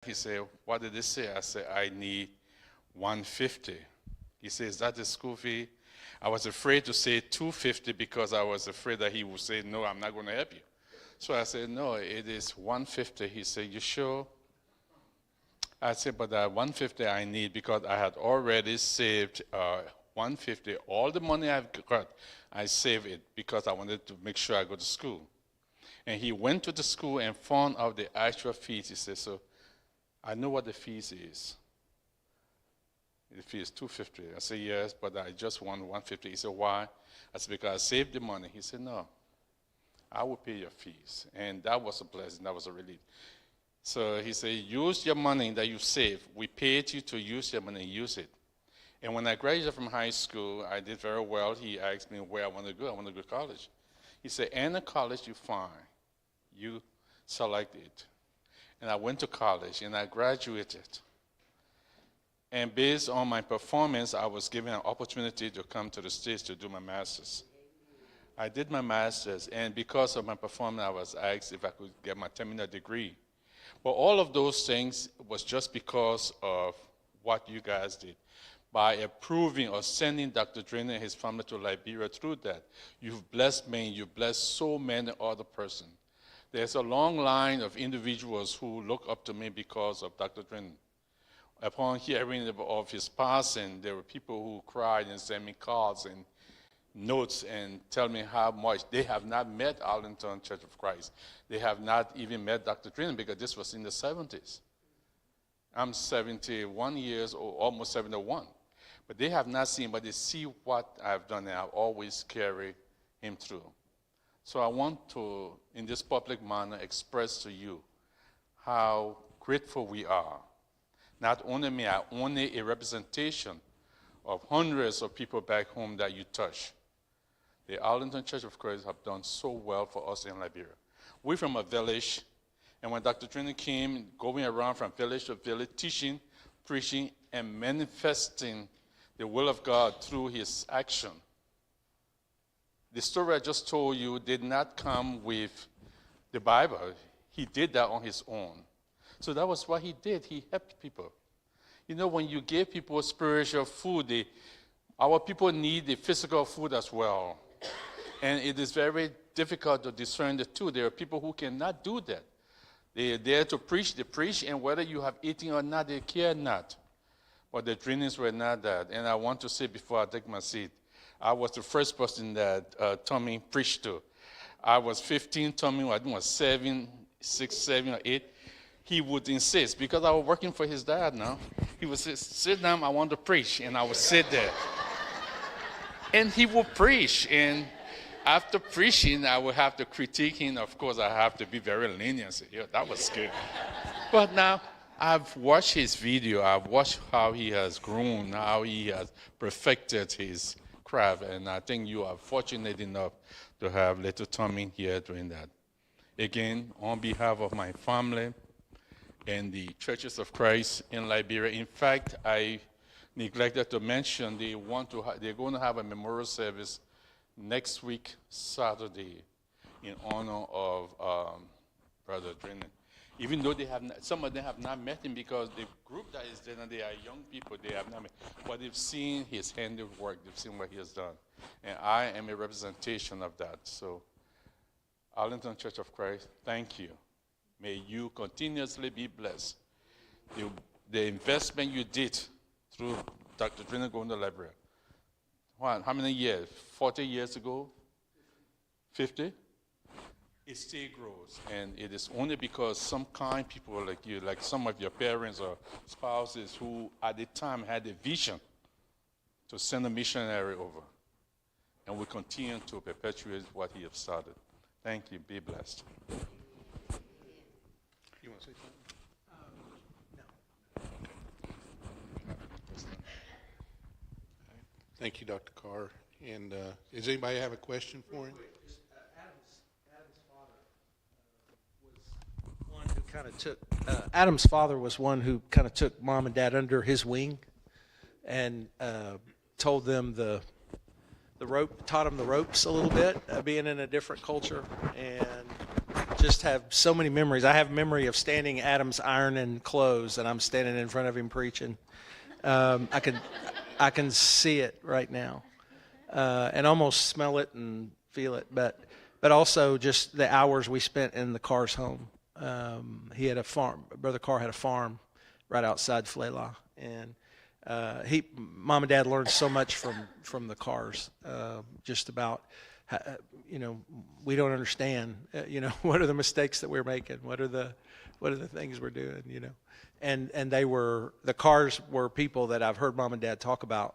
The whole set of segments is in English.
He said, what did they say? I said, I need 150. He said, is that the school fee? I was afraid to say 250 because I was afraid that he would say, no, I'm not going to help you. So I said, no, it is 150. He said, you sure? I said, but that 150 I need because I had already saved 150. All the money I've got, I saved it because I wanted to make sure I go to school. And he went to the school and found out the actual fees. He said, so I know what the fees is. The fee is 250. I said, yes, but I just want 150. He said, why? I said, because I saved the money. He said, no, I will pay your fees. And that was a blessing. That was a relief. So he said, use your money that you saved. We paid you to use your money, use it. And when I graduated from high school, I did very well. He asked me where I want to go. I want to go to college. He said, any college you find, you select it. And I went to college, and I graduated. And based on my performance, I was given an opportunity to come to the States to do my master's. I did my master's, and because of my performance, I was asked if I could get my terminal degree. But all of those things was just because of what you guys did. By approving or sending Dr. Drainer and his family to Liberia through that, you've blessed me, you've blessed so many other persons. There's a long line of individuals who look up to me because of Dr. Drainer. Upon hearing of his passing, there were people who cried and sent me cards and notes and tell me how much they have not met Arlington Church of Christ. They have not even met Dr. Drainer because this was in the 70s. I'm 71 years old, almost 71. But they have not seen, but they see what I've done, and I've always carried him through. So I want to, in this public manner, express to you how grateful we are. Not only me, I'm only a representation of hundreds of people back home that you touch. The Arlington Church of Christ have done so well for us in Liberia. We're from a village, and when Dr. Drainer came, going around from village to village, teaching, preaching, and manifesting the will of God through his action. The story I just told you did not come with the Bible. He did that on his own. So that was what he did. He helped people. You know, when you give people spiritual food, our people need the physical food as well. And it is very difficult to discern the two. There are people who cannot do that. They are there to preach, they preach, and whether you have eaten or not, they care not. But the Drainers were not that. And I want to say before I take my seat, I was the first person that Tommy preached to. I was 15, Tommy I think was 7, 6, 7, or 8. He would insist, because I was working for his dad now, he would say, sit down, I want to preach, and I would sit there. And he would preach, and after preaching, I would have to critique him. Of course, I have to be very lenient, say, yeah, that was good. But now, I've watched his video, I've watched how he has grown, how he has perfected his craft, and I think you are fortunate enough to have little Tommy here doing that. Again, on behalf of my family, and the Churches of Christ in Liberia. In fact, I neglected to mention they're going to have a memorial service next week, Saturday, in honor of Brother Drainer. Even though some of them have not met him because the group that is there, they are young people, they have not met, but they've seen his handiwork, they've seen what he has done. And I am a representation of that. So, Arlington Church of Christ, thank you. May you continuously be blessed. The investment you did through Dr. Drainer going to Liberia, how many years? 40 years ago? 50? It still grows. And it is only because some kind people like you, like some of your parents or spouses who at the time had a vision to send a missionary over. And we continue to perpetuate what he has started. Thank you. Be blessed. You want to say something? No. Thank you, Dr. Carr. And does anybody have a question for him? Adam's father was one who kind of took mom and dad under his wing and told them the taught them the ropes a little bit, being in a different culture, and just have so many memories. I have memory of standing Adam's ironing clothes, and I'm standing in front of him preaching. I can see it right now, and almost smell it and feel it. But also just the hours we spent in the cars home. He had a farm. Brother Carr had a farm right outside Flela, and Mom and Dad learned so much from the cars, just about. We don't understand. What are the mistakes that we're making? What are the things we're doing? And the cars were people that I've heard Mom and Dad talk about.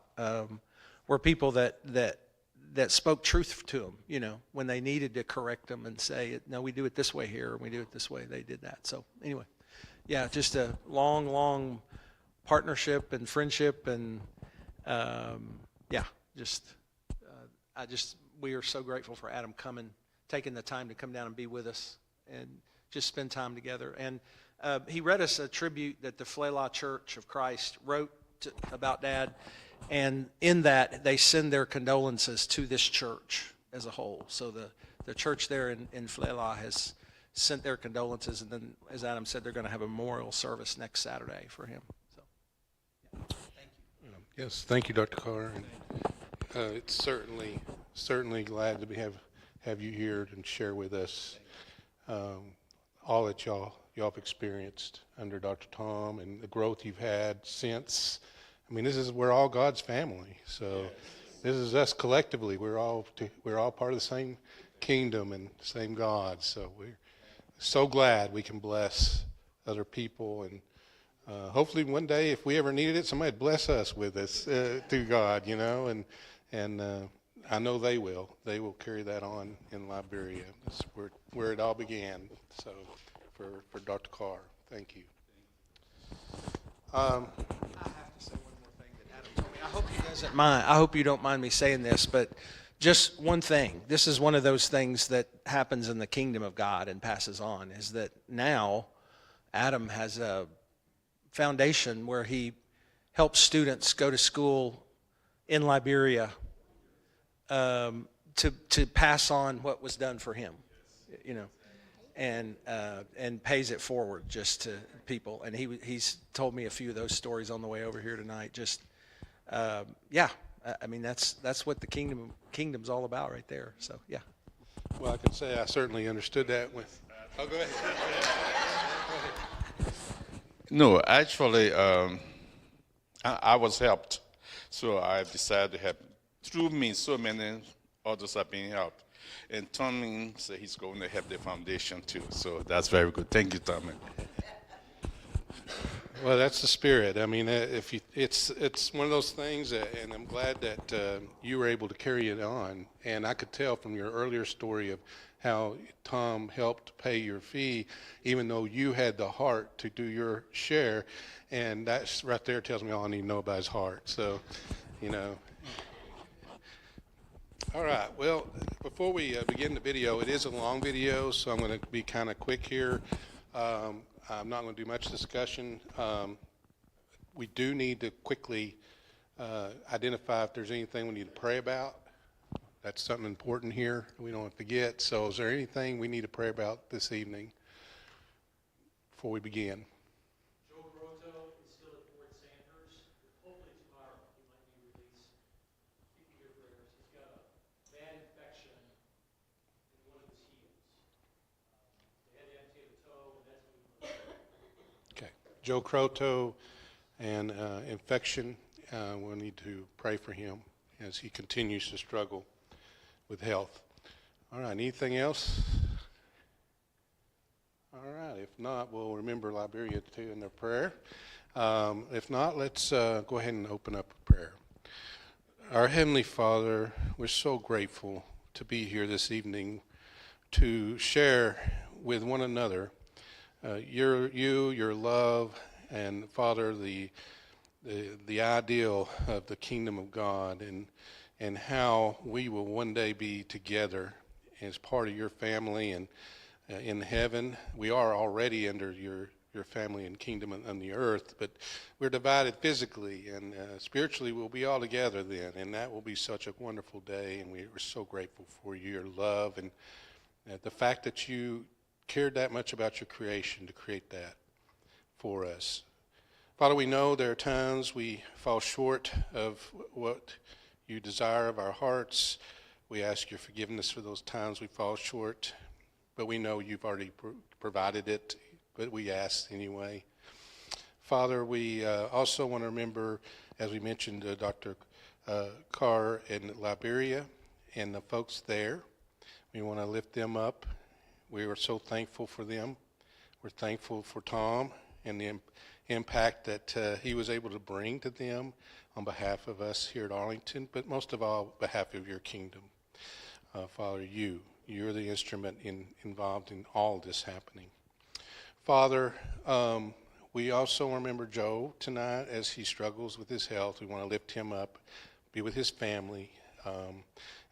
Were people that spoke truth to them. When they needed to correct them and say, no, we do it this way here, and we do it this way. They did that. So anyway, yeah, just a long partnership and friendship, and we are so grateful for Adam taking the time to come down and be with us and just spend time together. And he read us a tribute that the Flela Church of Christ wrote about Dad, and in that they send their condolences to this church as a whole. So the church there in Flela has sent their condolences, and then, as Adam said, they're going to have a memorial service next Saturday for him. So, thank you. Yes, thank you, Dr. Carr. And, it's certainly glad to have you here and share with us all that y'all have experienced under Dr. Tom and the growth you've had since. I mean, we're all God's family. So this is us collectively. We're all part of the same kingdom and same God. So we're so glad we can bless other people, and hopefully one day, if we ever needed it, somebody'd bless us with this through God, and I know they will. They will carry that on in Liberia. That's where it all began. So for Dr. Carr, thank you. I have to say one more thing that Adam told me. I hope he doesn't mind. I hope you don't mind me saying this, but just one thing. This is one of those things that happens in the kingdom of God and passes on, is that now Adam has a foundation where he helps students go to school in Liberia to pass on what was done for him, and pays it forward just to people. And he's told me a few of those stories on the way over here tonight. Just I mean, that's what the kingdom's all about right there. So yeah. Well, I can say I certainly understood that with. Oh, go ahead. No, actually, I was helped, so I decided to help. Through me, so many others are being helped. And Tommy said he's going to help the foundation too, so that's very good. Thank you, Tommy. Well, that's the spirit. I mean, it's one of those things, and I'm glad that you were able to carry it on. And I could tell from your earlier story of how Tom helped pay your fee, even though you had the heart to do your share. And that's right there tells me all I need to know about his heart. So, All right. Well, before we begin the video, it is a long video, so I'm going to be kind of quick here. I'm not going to do much discussion. We do need to quickly identify if there's anything we need to pray about. That's something important here we don't forget. So is there anything we need to pray about this evening before we begin? Joe Grotto is still at Fort Sanders. Hopefully tomorrow he might be released. Keep your prayers. He's got a bad infection in one of his heels. They had to amputate the toe, and that's what Okay. Joe Croto and infection. We'll need to pray for him as he continues to struggle with health. All right. Anything else? All right. If not, we'll remember Liberia too in their prayer. If not, let's go ahead and open up a prayer. Our Heavenly Father, we're so grateful to be here this evening to share with one another your love, and Father, the ideal of the kingdom of God, and how we will one day be together as part of your family and in heaven. We are already under your family and kingdom on the earth, but we're divided physically, and spiritually we'll be all together then, and that will be such a wonderful day. And we're so grateful for your love and the fact that you cared that much about your creation to create that for us. Father, we know there are times we fall short of what you desire of our hearts. We ask your forgiveness for those times we fall short, but we know you've already provided it, but we ask anyway. Father, we also want to remember, as we mentioned, Dr. Carr in Liberia and the folks there. We want to lift them up. We are so thankful for them. We're thankful for Tom and the impact that he was able to bring to them on behalf of us here at Arlington, but most of all, on behalf of your kingdom. Father, you're the instrument involved in all this happening. Father, we also remember Joe tonight as he struggles with his health. We want to lift him up, be with his family, and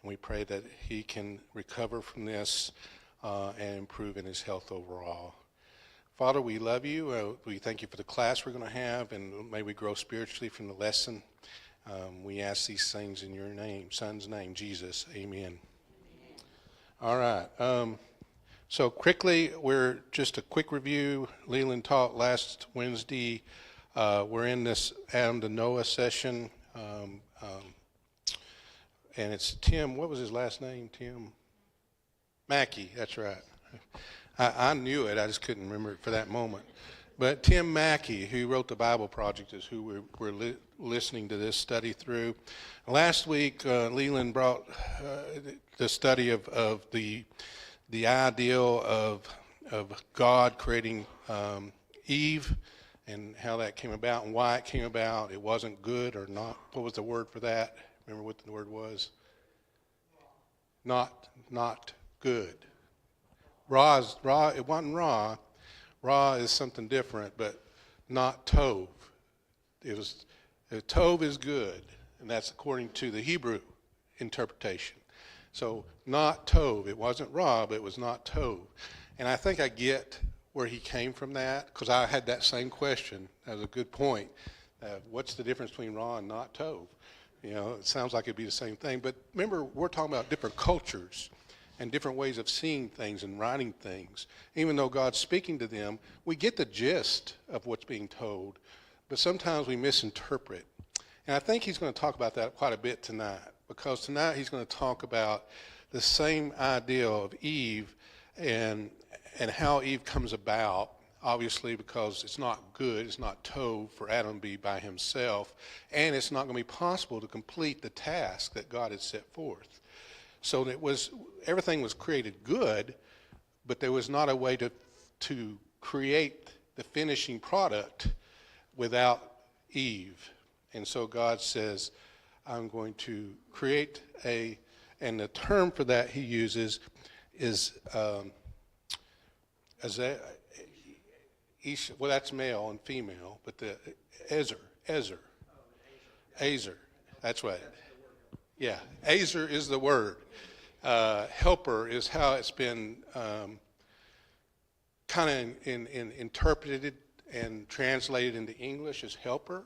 we pray that he can recover from this and improve in his health overall. Father, we love you. We thank you for the class we're going to have, and may we grow spiritually from the lesson. We ask these things in your name, Son's name, Jesus. Amen. All right. So quickly, we're just a quick review. Leland taught last Wednesday. We're in this Adam to Noah session. And it's Tim, what was his last name, Tim? Mackey, that's right. I knew it, I just couldn't remember it for that moment. But Tim Mackey, who wrote the Bible Project, is who we're listening to this study through. Last week, Leland brought the study of the ideal of God creating Eve and how that came about and why it came about. It wasn't good or not. What was the word for that? Remember what the word was? Not good. It wasn't raw. Raw is something different, but not tov. Tov is good, and that's according to the Hebrew interpretation. So not tov. It wasn't raw, but it was not tov. And I think I get where he came from that, because I had that same question. That was a good point. What's the difference between raw and not tov? You know, it sounds like it'd be the same thing. But remember, we're talking about different cultures and different ways of seeing things and writing things. Even though God's speaking to them, we get the gist of what's being told, but sometimes we misinterpret. And I think he's going to talk about that quite a bit tonight, because tonight he's going to talk about the same ideal of Eve and how Eve comes about, obviously because it's not good, it's not tov for Adam to be by himself, and it's not going to be possible to complete the task that God had set forth. So everything was created good, but there was not a way to create the finishing product without Eve. And so God says, I'm going to create and the term for that he uses is, well, that's male and female, but the Ezer, that's right. Yeah, Ezer is the word. Helper is how it's been kind of interpreted and translated into English as helper.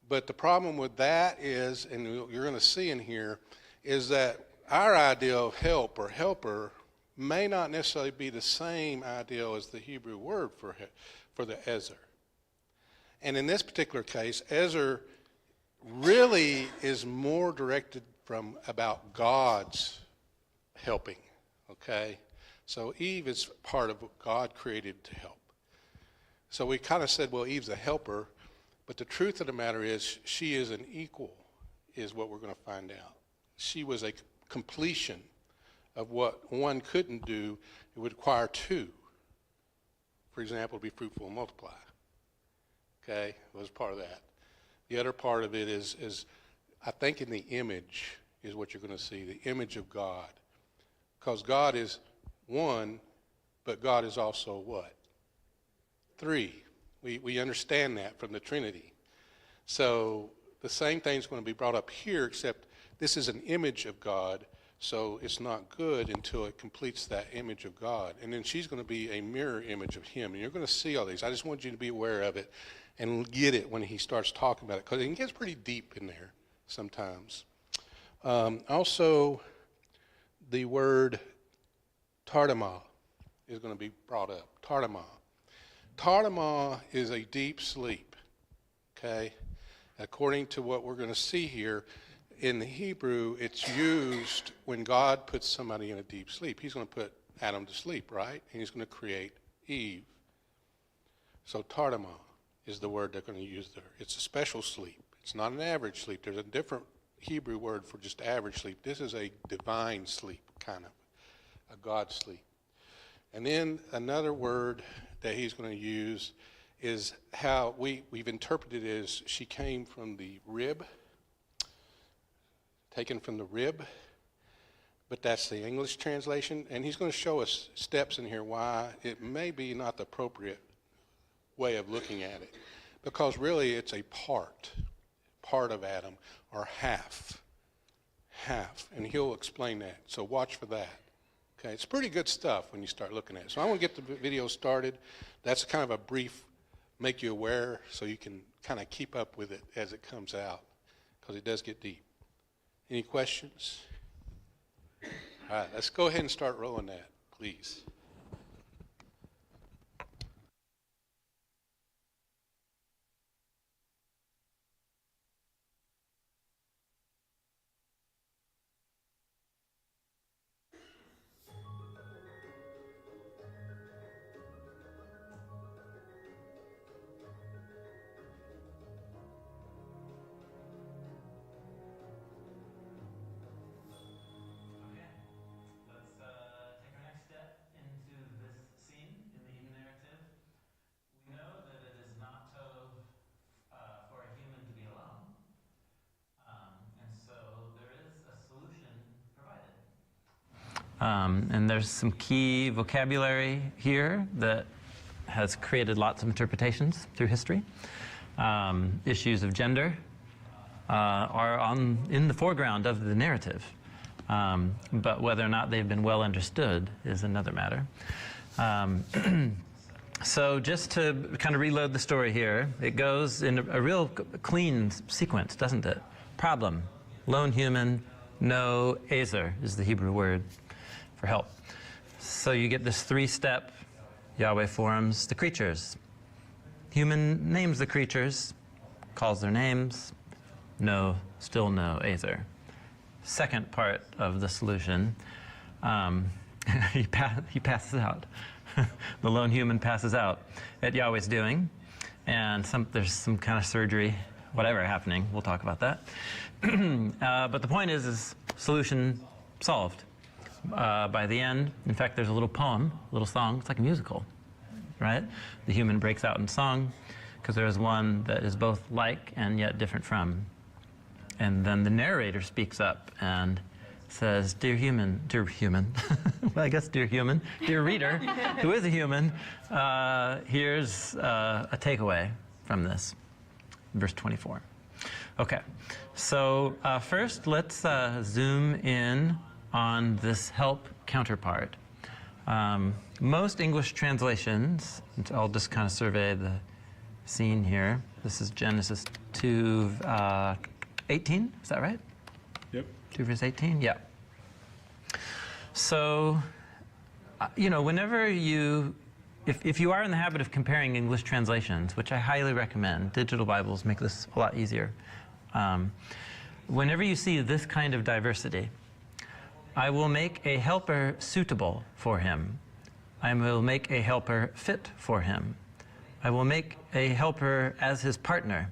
But the problem with that is, and you're going to see in here, is that our idea of help or helper may not necessarily be the same ideal as the Hebrew word for the Ezer. And in this particular case, Ezer really is more directed from about God's helping, okay? So Eve is part of what God created to help. So we kind of said, well, Eve's a helper, but the truth of the matter is she is an equal, is what we're going to find out. She was a completion of what one couldn't do. It would require two. For example, be fruitful and multiply. Okay, it was part of that. The other part of it is I think in the image is what you're going to see, the image of God. Because God is one, but God is also what? Three. We understand that from the Trinity. So the same thing is going to be brought up here, except this is an image of God, so it's not good until it completes that image of God. And then she's going to be a mirror image of him. And you're going to see all these. I just want you to be aware of it and get it when he starts talking about it, because it gets pretty deep in there sometimes. Also, the word tardama is going to be brought up, Tardama. Tardama is a deep sleep, okay? According to what we're going to see here, in the Hebrew, it's used when God puts somebody in a deep sleep. He's going to put Adam to sleep, right? And he's going to create Eve. So Tardama is the word they're going to use there. It's a special sleep. It's not an average sleep. There's a different Hebrew word for just average sleep. This is a divine sleep, kind of, a God sleep. And then another word that he's going to use is how we've interpreted it as she came from the rib, taken from the rib, but that's the English translation. And he's going to show us steps in here why it may be not the appropriate way of looking at it, because really it's a part of Adam, or half, and he'll explain that. So watch for that. Okay, it's pretty good stuff when you start looking at it. So I want to get the video started. That's kind of a brief, make you aware, so you can kind of keep up with it as it comes out, because it does get deep. Any questions? All right, let's go ahead and start rolling that, please. And there's some key vocabulary here that has created lots of interpretations through history. Issues of gender are in the foreground of the narrative, but whether or not they've been well understood is another matter. So just to kind of reload the story here, it goes in a real clean sequence, doesn't it? Problem, lone human, no, Ezer is the Hebrew word for help. So you get this three-step, Yahweh forms the creatures. Human names the creatures, calls their names, no, still no, Ezer. Second part of the solution, he passes out. The lone human passes out at Yahweh's doing, and there's some kind of surgery, whatever happening, we'll talk about that. But the point is solution solved. By the end, in fact, there's a little poem, a little song. It's like a musical, right? The human breaks out in song because there is one that is both like and yet different from. And then the narrator speaks up and says, dear human, well, I guess dear human, dear reader, who is a human, here's a takeaway from this, verse 24. Okay, so first let's zoom in on this help counterpart. Most English translations, I'll just kind of survey the scene here. This is Genesis 2:18, is that right? Yep. 2 verse 18, yeah. So, whenever if you are in the habit of comparing English translations, which I highly recommend, digital Bibles make this a lot easier. Whenever you see this kind of diversity, I will make a helper suitable for him. I will make a helper fit for him. I will make a helper as his partner.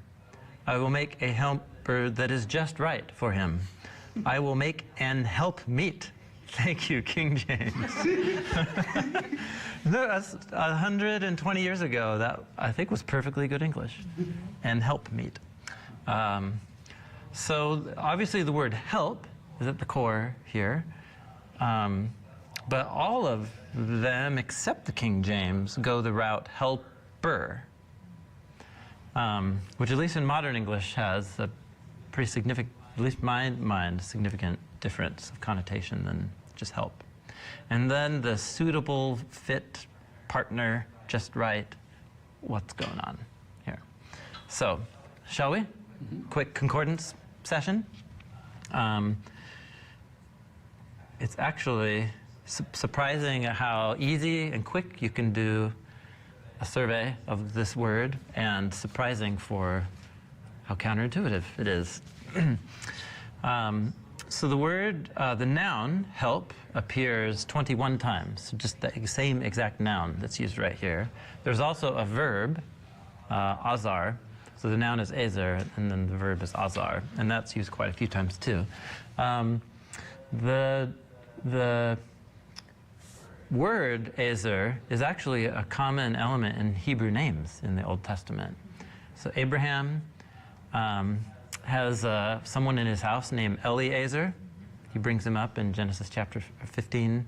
I will make a helper that is just right for him. I will make an helpmeet. Thank you, King James. No, that's 120 years ago. That, I think, was perfectly good English. And helpmeet. So obviously the word help is at the core here. But all of them, except the King James, go the route helper, which at least in modern English has a pretty significant, at least my mind, significant difference of connotation than just help. And then the suitable, fit, partner, just right, what's going on here? So, shall we? Quick concordance session. It's actually surprising at how easy and quick you can do a survey of this word, and surprising for how counterintuitive it is. So the word, the noun, help, appears 21 times, just the same exact noun that's used right here. There's also a verb, azar. So the noun is ezer, and then the verb is azar, and that's used quite a few times too. The word ezer is actually a common element in Hebrew names in the Old Testament. So Abraham has someone in his house named Eliezer. He brings him up in Genesis chapter 15.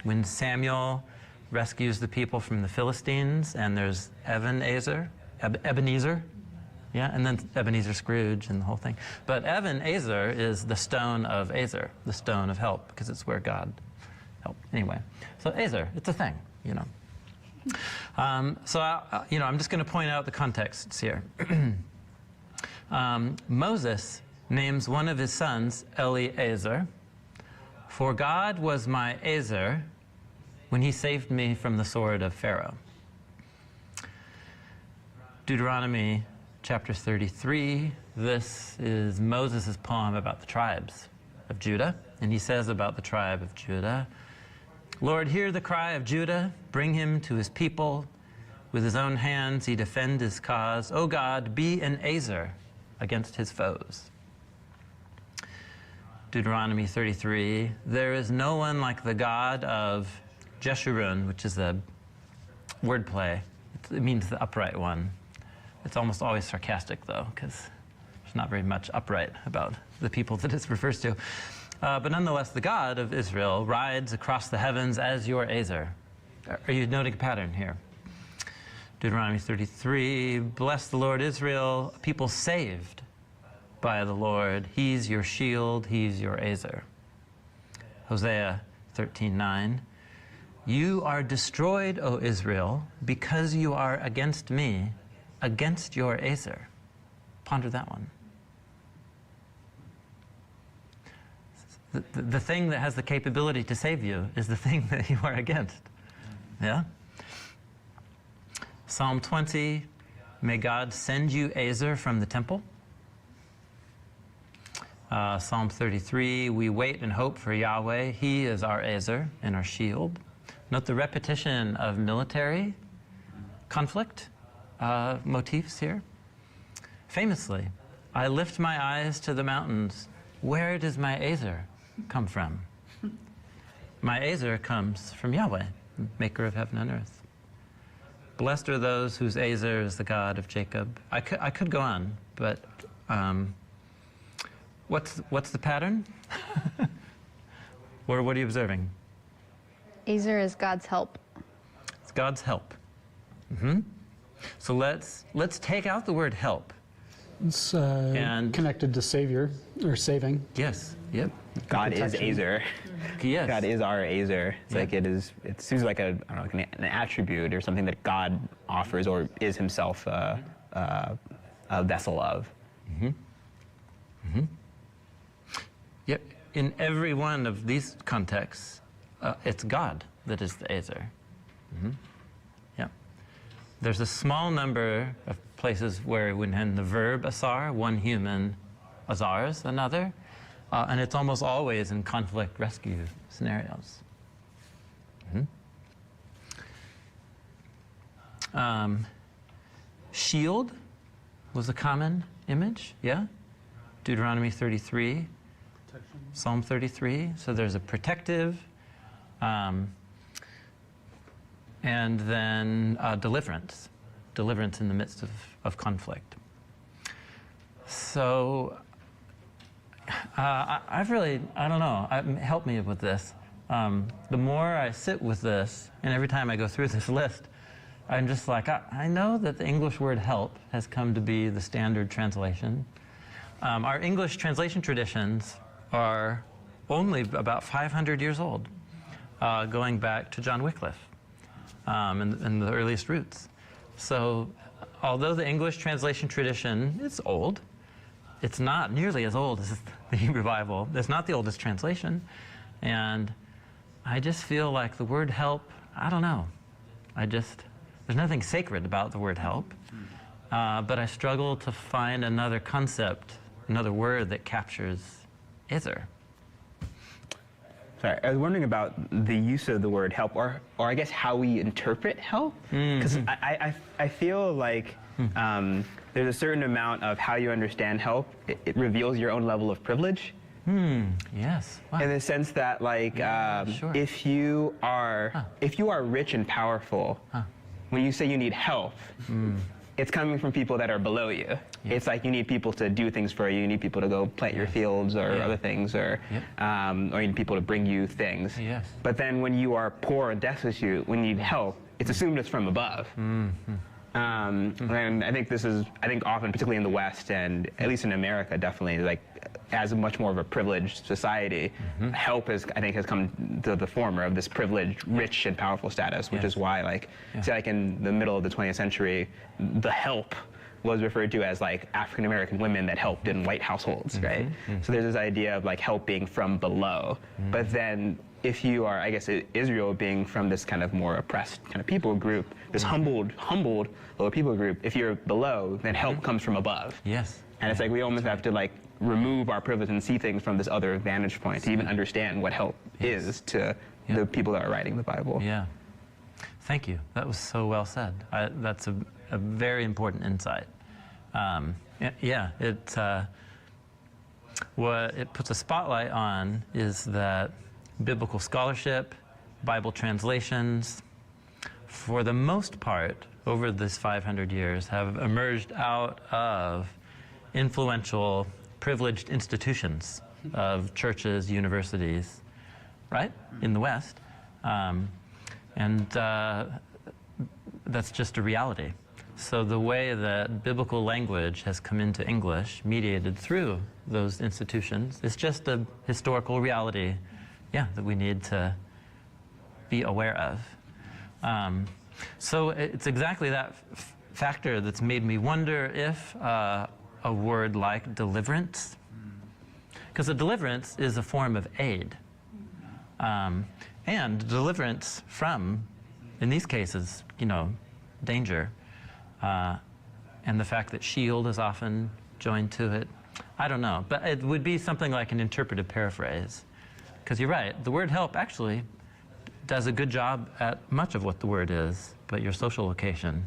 When Samuel rescues the people from the Philistines, and there's Ebenezer, yeah, and then Ebenezer Scrooge and the whole thing. But Ebenezer is the stone of Ezer, the stone of help, because it's where God helped. Anyway, so Ezer, it's a thing, you know. I'm just going to point out the contexts here. Moses names one of his sons Eliezer, for God was my Ezer when he saved me from the sword of Pharaoh. Deuteronomy chapter 33, this is Moses' poem about the tribes of Judah, and he says about the tribe of Judah, Lord, hear the cry of Judah, bring him to his people. With his own hands he defend his cause. O God, be an Ezer against his foes. Deuteronomy 33, there is no one like the God of Jeshurun, which is a wordplay. It means the upright one. It's almost always sarcastic, though, because there's not very much upright about the people that it refers to. But nonetheless, the God of Israel rides across the heavens as your Ezer. Are you noting a pattern here? Deuteronomy 33, bless the Lord Israel, a people saved by the Lord. He's your shield, he's your Ezer. Hosea 13:9, you are destroyed, O Israel, because you are against me, against your Ezer. Ponder that one. The thing that has the capability to save you is the thing that you are against. Yeah? Psalm 20, may God send you Ezer from the temple. Psalm 33, we wait and hope for Yahweh. He is our Ezer and our shield. Note the repetition of military conflict motifs here. Famously, I lift my eyes to the mountains. Where does my Ezer come from? My Ezer comes from Yahweh, maker of heaven and earth. Blessed are those whose Ezer is the God of Jacob. I could go on, but what's the pattern? What are you observing? Ezer is God's help. It's God's help. Mm-hmm. So let's take out the word help. It's And- connected to Savior, or saving. Yes. Yep. God is protection. Ezer. Yes. God is our Ezer. It's Yeah. like it seems like I don't know, like an attribute or something that God offers or is himself a vessel of. Yep. In every one of these contexts, it's God that is the Ezer. Mm-hmm. Yeah. There's a small number of places where when in the verb asar, one human azars another, and it's almost always in conflict rescue scenarios. Mm-hmm. Shield was a common image, yeah? Deuteronomy 33, Psalm 33. So there's a protective, and then deliverance in the midst of conflict. So I've really, I don't know, help me with this. The more I sit with this, and every time I go through this list, I'm just like, I know that the English word help has come to be the standard translation. Our English translation traditions are only about 500 years old, going back to John Wycliffe and the earliest roots. So although the English translation tradition is old, it's not nearly as old as the Hebrew Bible. It's not the oldest translation. And I just feel like the word help, I don't know. There's nothing sacred about the word help, but I struggle to find another concept, another word that captures Ezer. Sorry, I was wondering about the use of the word help, or I guess how we interpret help. Because I feel like there's a certain amount of how you understand help. It reveals your own level of privilege. Yes. Wow. In the sense that, like, sure. if you are rich and powerful, when you say you need help, it's coming from people that are below you. Yeah. It's like you need people to do things for you. You need people to go plant your fields or other things, or you need people to bring you things. Yes. But then when you are poor and destitute, when you need help, it's assumed it's from above. And I think often, particularly in the West, and at least in America, definitely, like, as much more of a privileged society, help has come to the former of this privileged, rich and powerful status, which is why, like, say, like in the middle of the 20th century, the help was referred to as like African American women that helped in white households, right? So there's this idea of like help being from below, but then if you are, I guess, Israel being from this kind of more oppressed kind of people group, this humbled lower people group, if you're below, then help comes from above. Yes. And it's like we almost have to like remove our privilege and see things from this other vantage point to even understand what help is to the people that are writing the Bible. Yeah. Thank you. That was so well said. That's a very important insight. What it puts a spotlight on is that biblical scholarship, Bible translations, for the most part, over this 500 years, have emerged out of influential, privileged institutions of churches, universities, right, in the West. That's just a reality. So the way that biblical language has come into English, mediated through those institutions, is just a historical reality, that we need to be aware of. So it's exactly that factor that's made me wonder if a word like deliverance, because a deliverance is a form of aid, and deliverance from, in these cases, danger, and the fact that shield is often joined to it. I don't know, but it would be something like an interpretive paraphrase, because you're right, the word help actually does a good job at much of what the word is, but your social location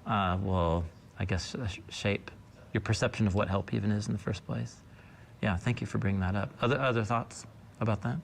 will, I guess, shape your perception of what help even is in the first place. Yeah, thank you for bringing that up. Other thoughts about that?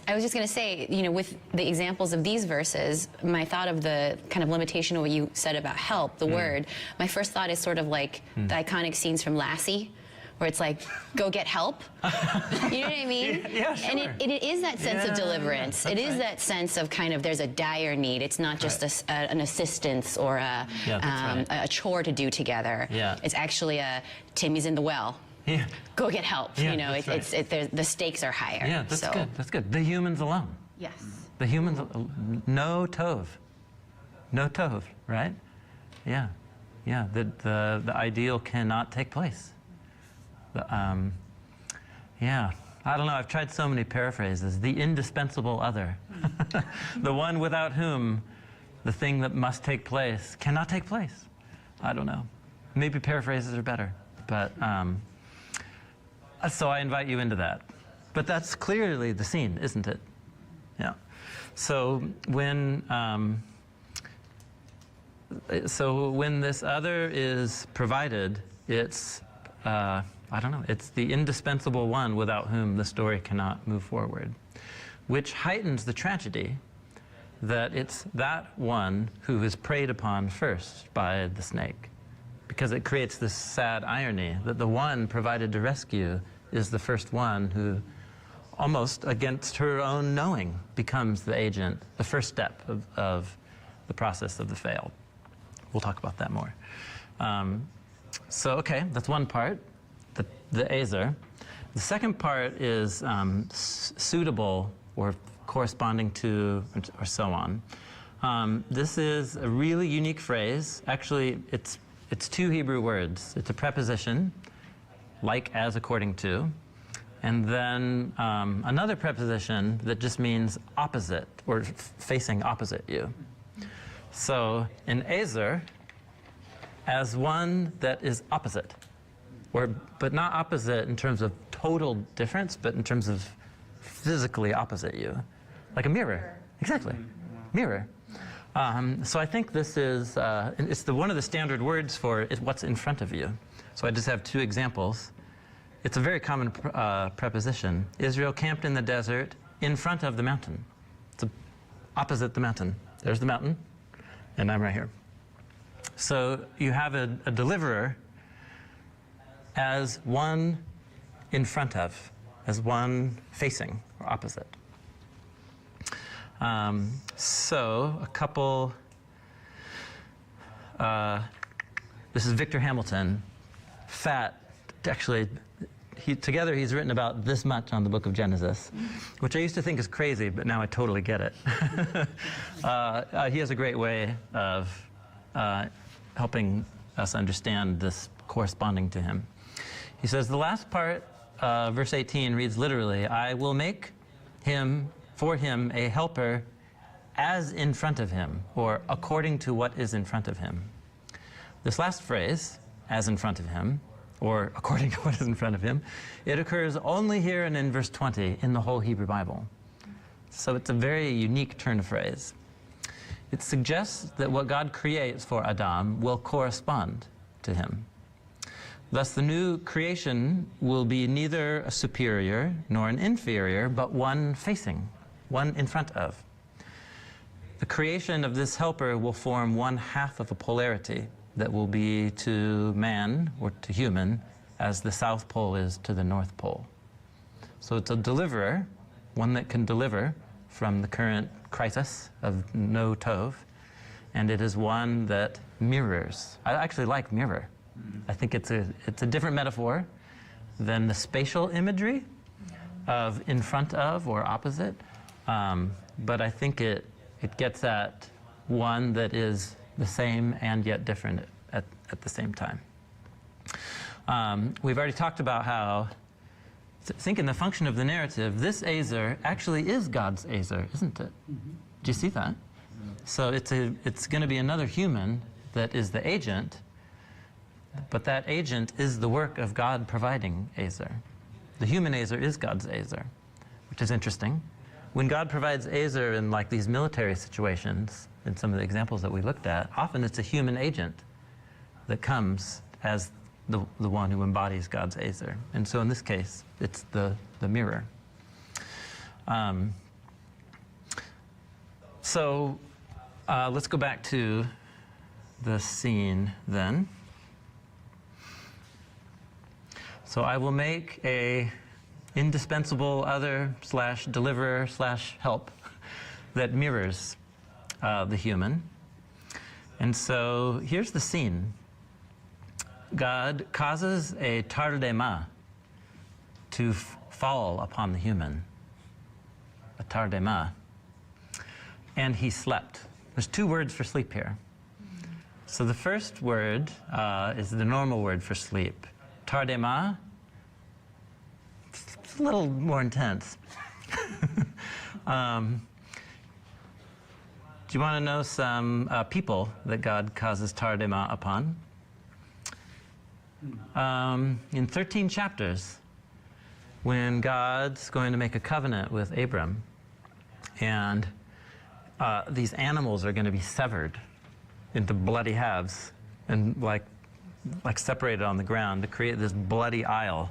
I was just going to say, with the examples of these verses, my thought of the kind of limitation of what you said about help, the word, my first thought is sort of like the iconic scenes from Lassie, where it's like, go get help. You know what I mean? Yeah, sure. And it is that sense of deliverance. It is right. that sense of kind of there's a dire need. It's not just an assistance or a chore to do together. Yeah. It's actually Timmy's in the well. Yeah. Go get help. Yeah, It's the stakes are higher. Yeah, that's so. good. That's good. The humans alone. Yes. The humans, no tov. No tov, right? Yeah. Yeah, the ideal cannot take place. Yeah, I don't know, I've tried so many paraphrases. The indispensable other. The one without whom the thing that must take place cannot take place. I don't know. Maybe paraphrases are better, but so I invite you into that. But that's clearly the scene, isn't it? Yeah. So when this other is provided, it's I don't know, it's the indispensable one without whom the story cannot move forward, which heightens the tragedy that it's that one who is preyed upon first by the snake, because it creates this sad irony that the one provided to rescue is the first one who, almost against her own knowing, becomes the agent, the first step of the process of the fail. We'll talk about that more. So, okay, that's one part, the Ezer. The second part is suitable or corresponding to, or so on. This is a really unique phrase. Actually, it's two Hebrew words. It's a preposition, like, as, according to, and then another preposition that just means opposite or facing opposite you. So in Ezer, as one that is opposite, but not opposite in terms of total difference, but in terms of physically opposite you, like a mirror. Exactly, mirror. So I think this is it's one of the standard words for what's in front of you. So I just have two examples. It's a very common preposition. Israel camped in the desert in front of the mountain. It's opposite the mountain. There's the mountain, and I'm right here. So you have a deliverer as one in front of, as one facing or opposite. So a couple, this is Victor Hamilton, fat, actually, together he's written about this much on the book of Genesis, which I used to think is crazy, but now I totally get it. He has a great way of helping us understand this corresponding to him. He says, the last part, verse 18, reads literally, I will make him, for him, a helper as in front of him, or according to what is in front of him. This last phrase, as in front of him, or according to what is in front of him, it occurs only here and in verse 20 in the whole Hebrew Bible. So it's a very unique turn of phrase. It suggests that what God creates for Adam will correspond to him. Thus, the new creation will be neither a superior nor an inferior, but one facing, one in front of. The creation of this helper will form one half of a polarity that will be to man, or to human, as the South Pole is to the North Pole. So it's a deliverer, one that can deliver from the current crisis of no tov, and it is one that mirrors. I actually like mirror. I think it's a different metaphor than the spatial imagery of in front of or opposite, but I think it gets at one that is the same and yet different at the same time. We've already talked about how, think in the function of the narrative, this Ezer actually is God's Ezer, isn't it? Do you see that? So it's going to be another human that is the agent, but that agent is the work of God providing Ezer. The human Ezer is God's Ezer, which is interesting. When God provides Ezer in like these military situations, in some of the examples that we looked at, often it's a human agent that comes as the one who embodies God's Ezer. And so in this case, it's the mirror. So let's go back to the scene then. So I will make a indispensable other / deliverer / help that mirrors the human. And so here's the scene. God causes a tardema to fall upon the human. A tardema. And he slept. There's two words for sleep here. So the first word is the normal word for sleep. Tardema. It's a little more intense. Do you want to know some people that God causes tardema upon? In 13 chapters, when God's going to make a covenant with Abram, and these animals are going to be severed into bloody halves and like separated on the ground to create this bloody aisle.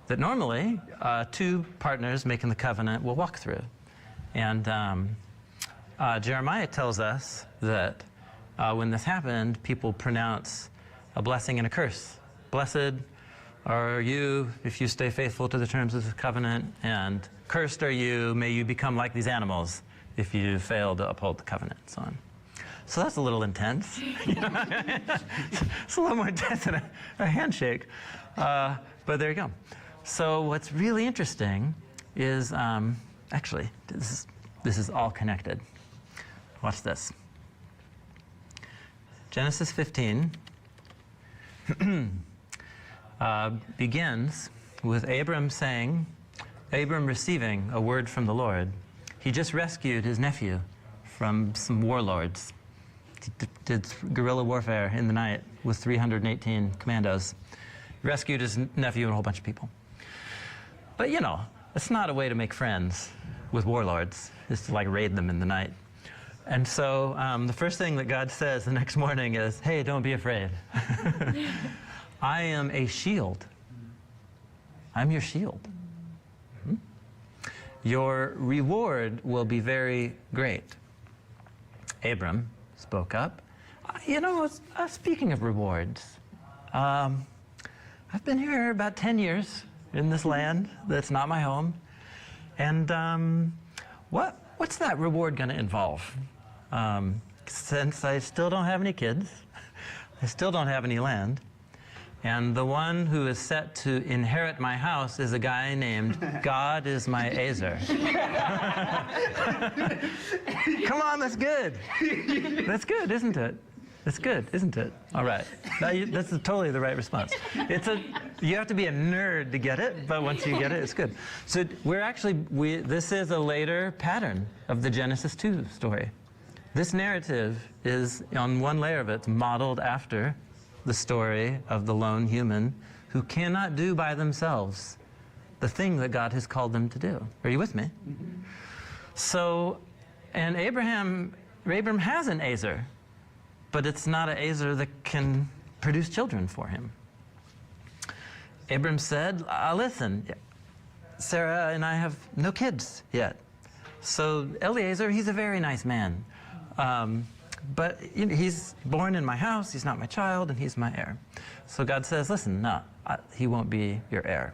That normally two partners making the covenant will walk through. And Jeremiah tells us that when this happened, people pronounce a blessing and a curse. Blessed are you if you stay faithful to the terms of the covenant, and cursed are you, may you become like these animals if you fail to uphold the covenant, and so on. So that's a little intense. It's a little more intense than a handshake. But there you go. So what's really interesting is, actually, this is all connected. Watch this. Genesis 15 begins with Abram receiving a word from the Lord. He just rescued his nephew from some warlords. He did guerrilla warfare in the night with 318 commandos. Rescued his nephew and a whole bunch of people. But you know, it's not a way to make friends with warlords, is to like raid them in the night. And so the first thing that God says the next morning is, hey, don't be afraid. I am a shield. I'm your shield. Your reward will be very great. Abram spoke up. You know, speaking of rewards, I've been here about 10 years in this land that's not my home. And what's that reward going to involve? Since I still don't have any kids, I still don't have any land, and the one who is set to inherit my house is a guy named God is my Azer. Come on, that's good. That's good, isn't it? That's good, isn't it? All right. That's totally the right response. You have to be a nerd to get it, but once you get it, it's good. So this is a later pattern of the Genesis 2 story. This narrative is, on one layer of it, it's modeled after the story of the lone human who cannot do by themselves the thing that God has called them to do. Are you with me? Mm-hmm. So, and Abram has an Azer, but it's not an Azer that can produce children for him. Abram said, listen, Sarah and I have no kids yet. So Eliezer, he's a very nice man. But you know, he's born in my house, he's not my child, and he's my heir. So God says, listen, no, he won't be your heir.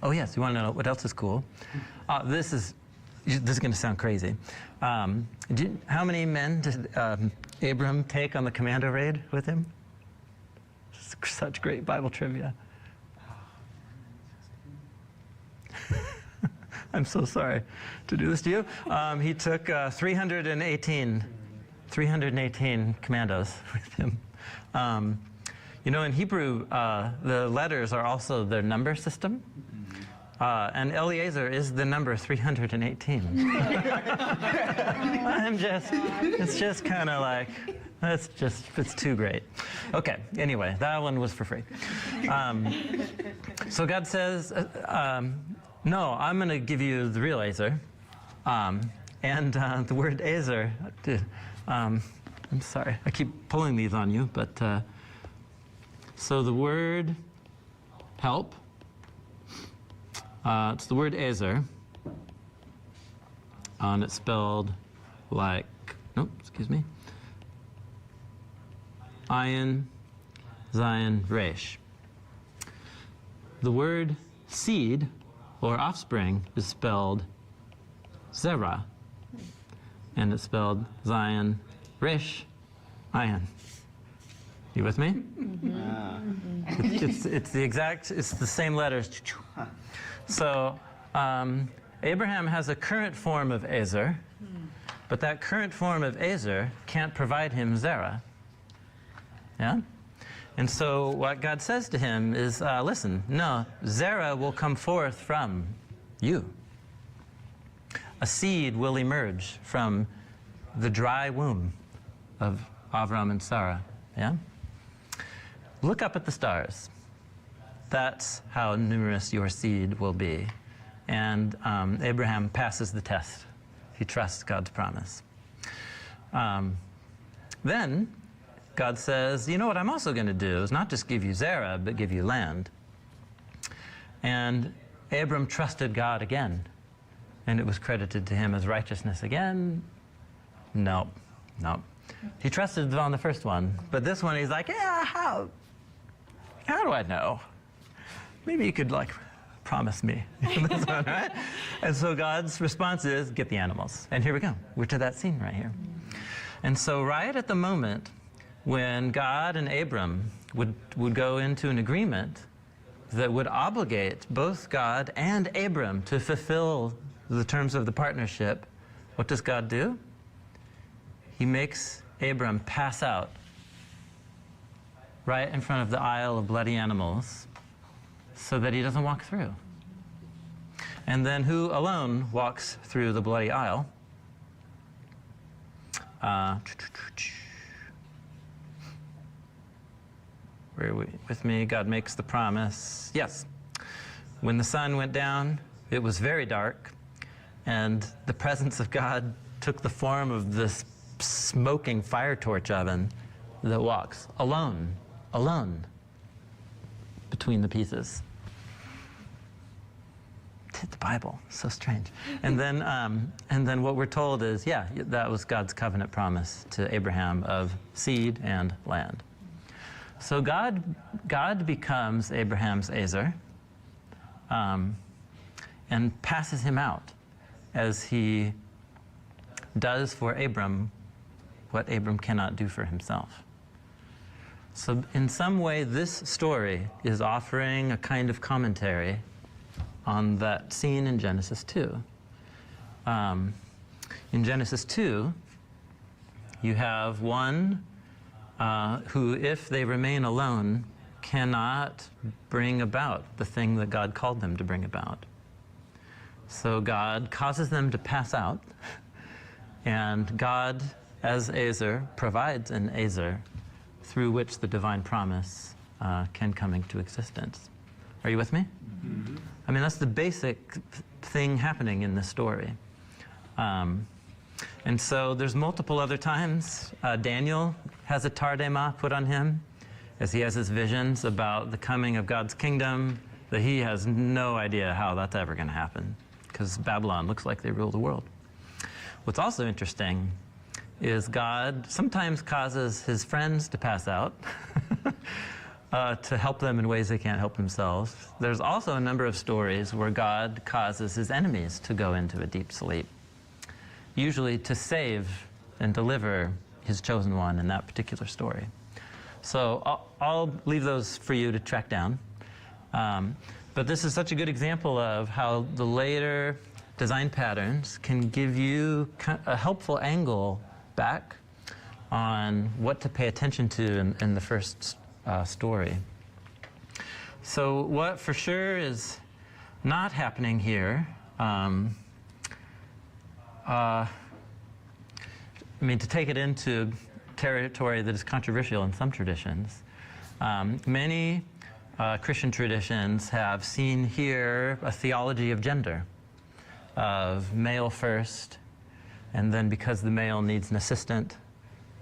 Oh yes, you want to know what else is cool? This is going to sound crazy. How many men did Abram take on the commando raid with him? Such great Bible trivia. I'm so sorry to do this to you. He took 318 commandos with him. You know, in Hebrew, the letters are also their number system. And Eliezer is the number 318. It's just kind of like, it's too great. Okay, anyway, that one was for free. So God says, no, I'm going to give you the real Azer. And the word Azer, I'm sorry, I keep pulling these on you, but so the word help, it's the word Azer, and it's spelled like, Ayin, Zayin, Resh. The word seed or offspring is spelled Zerah, and it's spelled Zayin, Resh, Ayin. You with me? Mm-hmm. It's the same letters. So Abraham has a current form of Azer, but that current form of Azer can't provide him Zerah. Yeah? And so what God says to him is, listen, no, Zerah will come forth from you. A seed will emerge from the dry womb of Avram and Sarah. Yeah? Look up at the stars. That's how numerous your seed will be. And Abraham passes the test. He trusts God's promise. Then God says, you know what I'm also going to do is not just give you Zerah, but give you land. And Abram trusted God again. And it was credited to him as righteousness again. No. He trusted on the first one. But this one, he's like, yeah, how do I know? Maybe you could, promise me this one, right? And so God's response is, get the animals. And here we go. We're to that scene right here. And so right at the moment when God and Abram would go into an agreement that would obligate both God and Abram to fulfill the terms of the partnership, what does God do? He makes Abram pass out right in front of the aisle of bloody animals so that he doesn't walk through. And then who alone walks through the bloody aisle? Where are we with me? God makes the promise. Yes. When the sun went down, it was very dark, and the presence of God took the form of this smoking fire torch oven that walks alone between the pieces. The Bible, so strange. And then what we're told is, yeah, that was God's covenant promise to Abraham of seed and land. So God becomes Abraham's Ezer, and passes him out as he does for Abram what Abram cannot do for himself. So in some way, this story is offering a kind of commentary on that scene in Genesis 2. In Genesis 2, you have one who, if they remain alone, cannot bring about the thing that God called them to bring about. So God causes them to pass out, and God, as Ezer, provides an Ezer through which the divine promise can come into existence. Are you with me? Mm-hmm. I mean, that's the basic thing happening in this story. And so there's multiple other times. Daniel has a tardema put on him as he has his visions about the coming of God's kingdom, that he has no idea how that's ever going to happen, because Babylon looks like they rule the world. What's also interesting is God sometimes causes his friends to pass out to help them in ways they can't help themselves. There's also a number of stories where God causes his enemies to go into a deep sleep, usually to save and deliver his chosen one in that particular story. So I'll leave those for you to track down. But this is such a good example of how the later design patterns can give you a helpful angle back on what to pay attention to in the first story. So what for sure is not happening here, I mean, to take it into territory that is controversial in some traditions, many Christian traditions have seen here a theology of gender, of male first, and then because the male needs an assistant,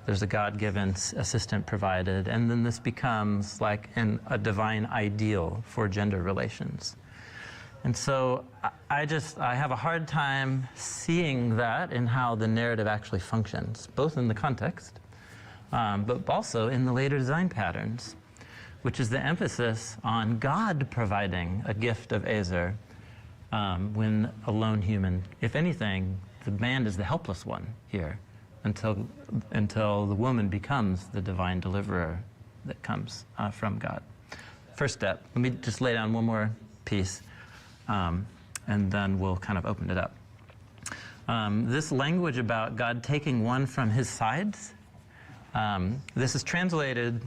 there's a God-given assistant provided, and then this becomes like a divine ideal for gender relations. And so I have a hard time seeing that in how the narrative actually functions, both in the context, but also in the later design patterns, which is the emphasis on God providing a gift of Ezer when a lone human, if anything, the man is the helpless one here until the woman becomes the divine deliverer that comes from God. First step, let me just lay down one more piece, and then we'll kind of open it up. This language about God taking one from his sides, this is translated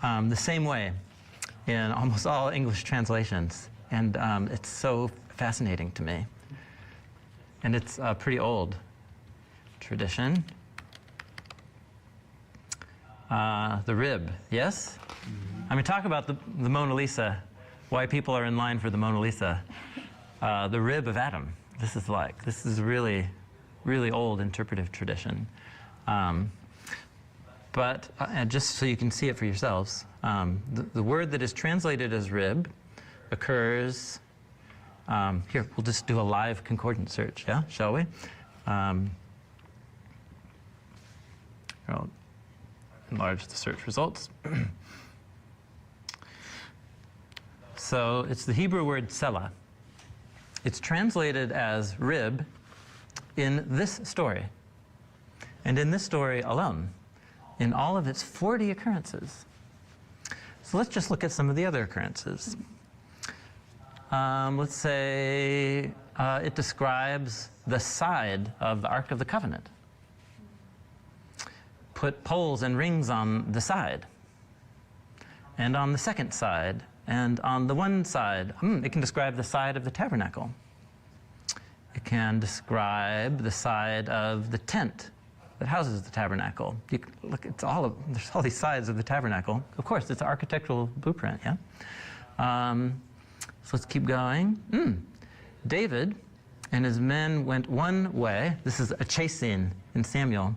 the same way in almost all English translations, and it's so fascinating to me. And it's a pretty old tradition. The rib, yes? I mean, talk about the Mona Lisa, why people are in line for the Mona Lisa. The rib of Adam. This is really, really old interpretive tradition. But just so you can see it for yourselves, the word that is translated as rib occurs, here, we'll just do a live concordance search, yeah? Shall we? I'll enlarge the search results. So it's the Hebrew word selah. It's translated as rib in this story, and in this story alone, in all of its 40 occurrences. So let's just look at some of the other occurrences. Let's say it describes the side of the Ark of the Covenant. Put poles and rings on the side. And on the second side, And on the one side, it can describe the side of the tabernacle. It can describe the side of the tent that houses the tabernacle. Look, there's all these sides of the tabernacle. Of course, it's an architectural blueprint, yeah? So let's keep going. David and his men went one way. This is a chase scene in Samuel.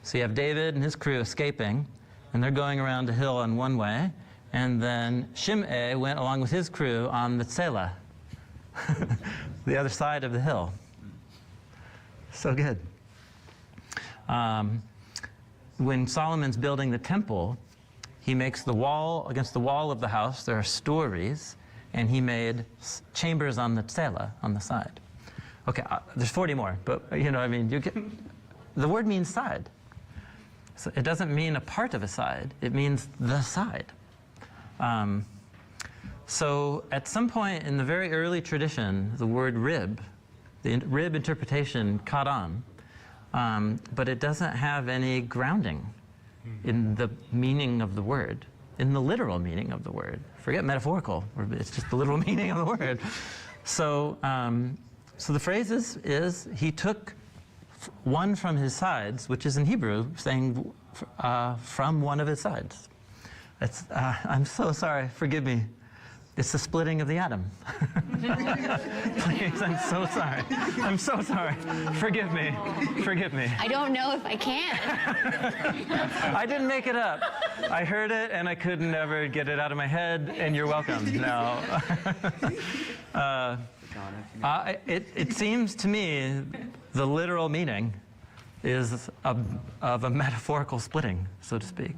So you have David and his crew escaping, and they're going around a hill on one way, and then Shimei went along with his crew on the Tzela, the other side of the hill. So good. When Solomon's building the temple, he makes the wall, against the wall of the house, there are stories, and he made chambers on the Tzela, on the side. Okay, there's 40 more, but you know, I mean, the word means side. So it doesn't mean a part of a side, it means the side. So at some point in the very early tradition, the word rib, the rib interpretation caught on, but it doesn't have any grounding in the meaning of the word, in the literal meaning of the word. Forget metaphorical, it's just the literal meaning of the word. So, so the phrase is he took one from his sides, which is in Hebrew, saying from one of his sides. It's, I'm so sorry, forgive me. It's the splitting of the atom. Please, I'm so sorry. I'm so sorry. Forgive me. Forgive me. I don't know if I can. I didn't make it up. I heard it and I could never get it out of my head, and you're welcome. No. It seems to me the literal meaning is of a metaphorical splitting, so to speak.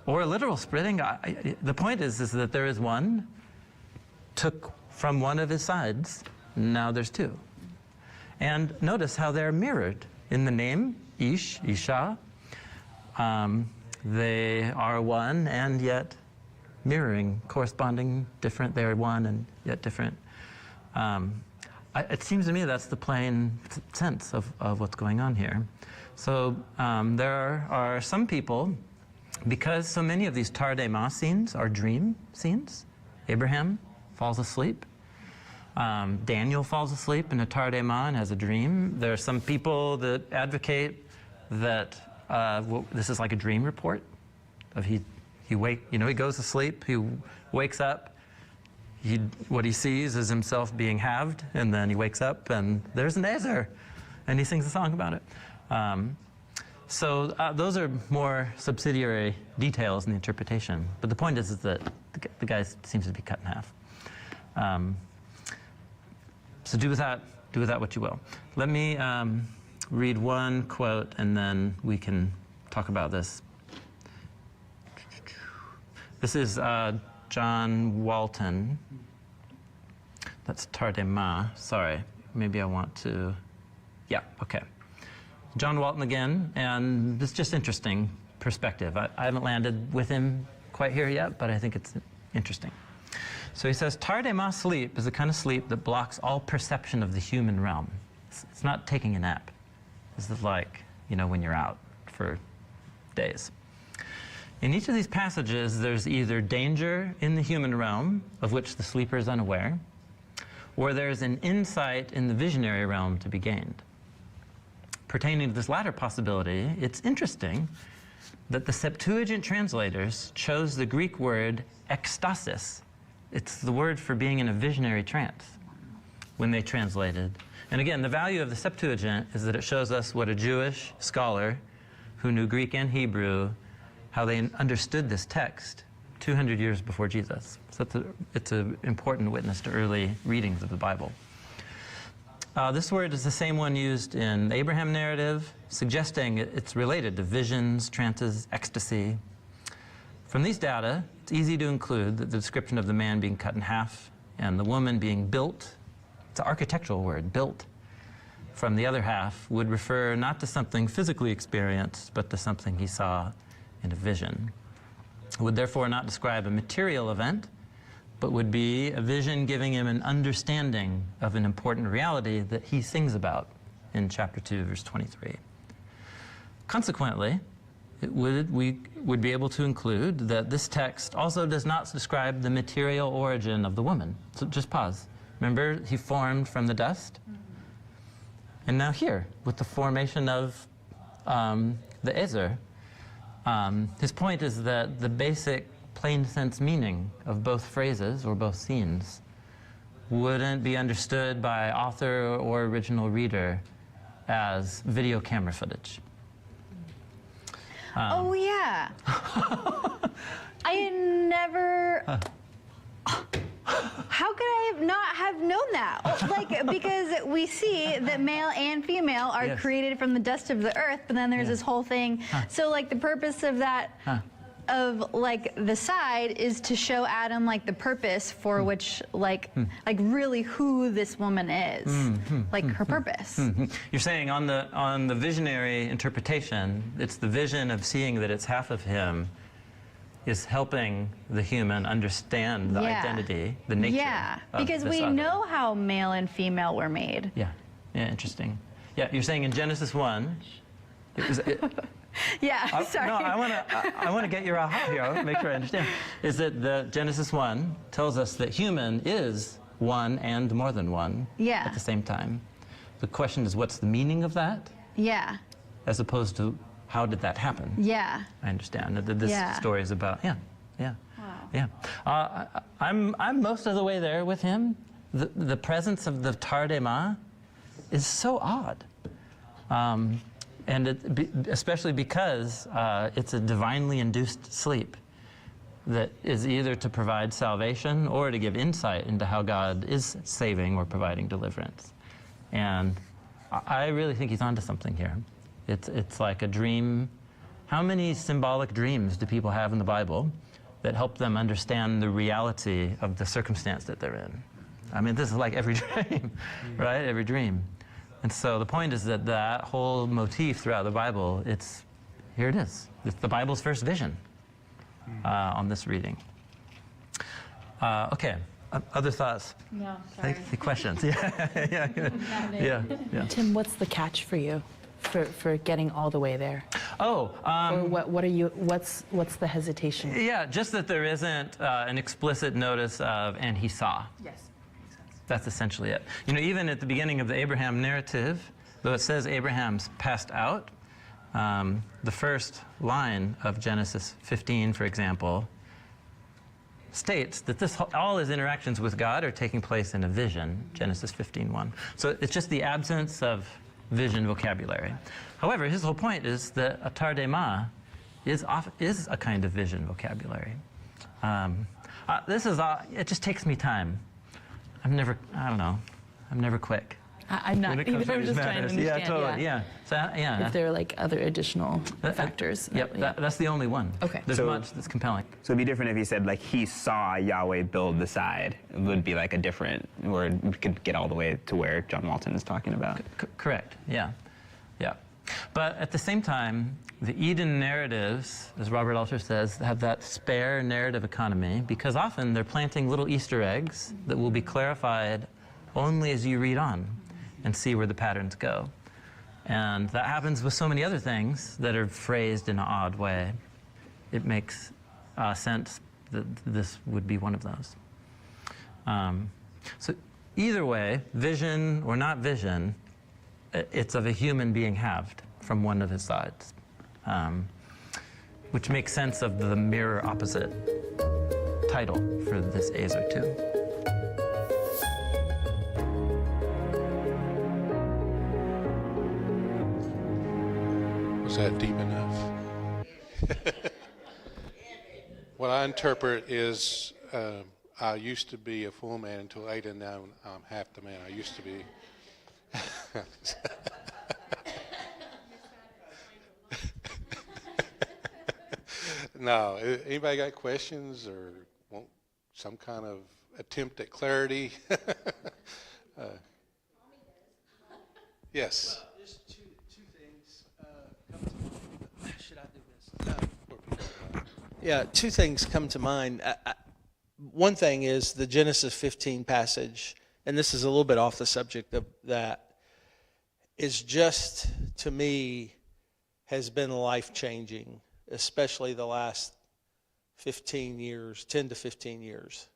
Or a literal splitting. The point is that there is one, took from one of his sides, now there's two. And notice how they're mirrored in the name, Ish, Isha. They are one and yet mirroring, corresponding, different. They're one and yet different. It seems to me that's the plain sense of what's going on here. So there are some people, because so many of these Tardema scenes are dream scenes. Abraham falls asleep. Daniel falls asleep in a Tardema and has a dream. There are some people that advocate that this is like a dream report. Of he goes to sleep, he wakes up, what he sees is himself being halved, and then he wakes up and there's an Ezer, and he sings a song about it. So those are more subsidiary details in the interpretation. But the point is that the guy seems to be cut in half. So do with that what you will. Let me read one quote, and then we can talk about this. This is John Walton. That's Tardema. Sorry, maybe I want to... Yeah, okay. John Walton again, and this is just interesting perspective. I haven't landed with him quite here yet, but I think it's interesting. So he says, Tardema sleep is the kind of sleep that blocks all perception of the human realm. It's not taking a nap. This is like, when you're out for days. In each of these passages, there's either danger in the human realm, of which the sleeper is unaware, or there's an insight in the visionary realm to be gained. Pertaining to this latter possibility, it's interesting that the Septuagint translators chose the Greek word ekstasis. It's the word for being in a visionary trance when they translated. And again, the value of the Septuagint is that it shows us what a Jewish scholar who knew Greek and Hebrew, how they understood this text 200 years before Jesus. So it's an important witness to early readings of the Bible. This word is the same one used in the Abraham narrative, suggesting it's related to visions, trances, ecstasy. From these data, it's easy to include that the description of the man being cut in half and the woman being built, it's an architectural word, built, from the other half would refer not to something physically experienced, but to something he saw in a vision. It would therefore not describe a material event, but would be a vision giving him an understanding of an important reality that he sings about in chapter 2, verse 23. Consequently, we would be able to include that this text also does not describe the material origin of the woman. So just pause. Remember, he formed from the dust? And now here, with the formation of the Ezer, his point is that the basic plain sense meaning of both phrases or both scenes wouldn't be understood by author or original reader as video camera footage. Oh, yeah. I never. How could I not have known that? Like, because we see that male and female are Yes. created from the dust of the earth, but then there's this whole thing. So, like, the purpose of that, of like the side, is to show Adam like the purpose for which, like really who this woman is, like her purpose. You're saying on the visionary interpretation, it's the vision of seeing that it's half of him is helping the human understand the identity, the nature. Yeah, of because this we other. know how male and female were made. Yeah, interesting. Yeah, you're saying in Genesis 1. Yeah, sorry. No, I want to get your aha here. I want to make sure I understand. Is that the Genesis 1 tells us that human is one and more than one Yeah. at the same time. The question is, what's the meaning of that, Yeah, as opposed to how did that happen? yeah. I understand that this Yeah. story is about, yeah. I'm most of the way there with him. The presence of the Tardema is so odd. And especially because it's a divinely induced sleep that is either to provide salvation or to give insight into how God is saving or providing deliverance. And I really think he's onto something here. It's like a dream. How many symbolic dreams do people have in the Bible that help them understand the reality of the circumstance that they're in? I mean, this is like every dream, right? Every dream. And so the point is that that whole motif throughout the Bible, here it is. It's the Bible's first vision on this reading. Okay, other thoughts? No, sorry. Questions? Yeah. Tim, what's the catch for you for getting all the way there? Oh, Or what are you? What's the hesitation? yeah, just that there isn't an explicit notice of, and he saw. Yes. That's essentially it. You know, even at the beginning of the Abraham narrative, though it says Abraham's passed out, the first line of Genesis 15, for example, states that all his interactions with God are taking place in a vision, Genesis 15:1. So it's just the absence of vision vocabulary. However, his whole point is that a tardema is a kind of vision vocabulary. It just takes me time. I'm never quick. I'm not when it comes either. to I'm these just trying to matters. understand. Yeah, totally. Yeah. So, yeah. If there are like other additional factors. Yep, that's the only one. Okay. There's So- much that's compelling. So it'd be different if he said, like, he saw Yahweh build the side. It would be like a different, or we could get all the way to where John Walton is talking about. Correct, yeah. But at the same time, the Eden narratives, as Robert Alter says, have that spare narrative economy because often they're planting little Easter eggs that will be clarified only as you read on and see where the patterns go. And that happens with so many other things that are phrased in an odd way. It makes sense that this would be one of those. So either way, vision or not vision, it's of a human being halved from one of his sides, which makes sense of the mirror opposite title for this Ezer too. Was that deep enough? What I interpret is I used to be a full man until 8, and now I'm half the man I used to be. No, anybody got questions or want some kind of attempt at clarity? Yes. Just two things come to mind. Should I do this? Yeah, two things come to mind. One thing is the Genesis 15 passage, and this is a little bit off the subject of that, is just, to me, has been life-changing especially the last 15 years, 10 to 15 years,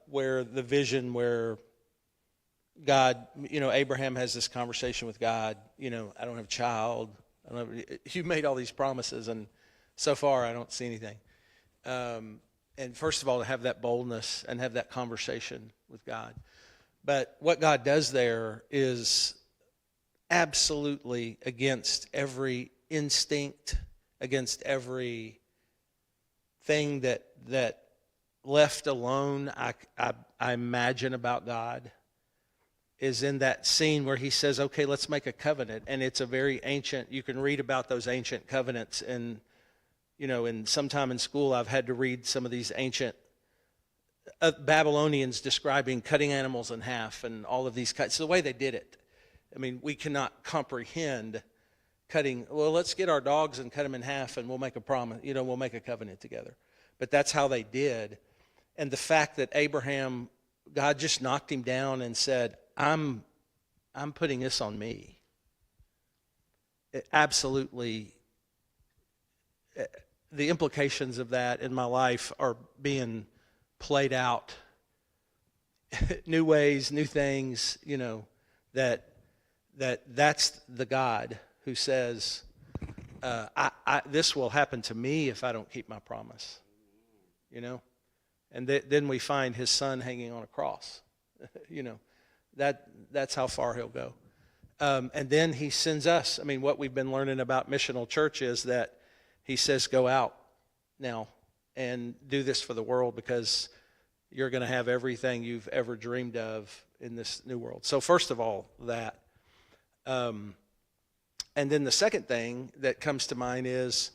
where the vision where God, Abraham has this conversation with God, I don't have a child. You made all these promises, and so far I don't see anything. And first of all, to have that boldness and have that conversation with God. But what God does there is absolutely against every instinct, against every thing that left alone I imagine about God, is in that scene where he says, okay, let's make a covenant. And it's a very ancient, you can read about those ancient covenants. And, and sometime in school I've had to read some of these ancient Babylonians describing cutting animals in half and all of these cuts. So the way they did it, I mean, we cannot comprehend cutting, well, let's get our dogs and cut them in half and we'll make a promise, we'll make a covenant together. But that's how they did. And the fact that Abraham, God just knocked him down and said, I'm putting this on me. It absolutely, the implications of that in my life are being played out. New ways, new things, that's the God who says, this will happen to me if I don't keep my promise. And then we find his son hanging on a cross. That's how far he'll go. And then he sends us. I mean, what we've been learning about missional church is that he says, go out now and do this for the world, because you're going to have everything you've ever dreamed of in this new world. So first of all, that. And then the second thing that comes to mind is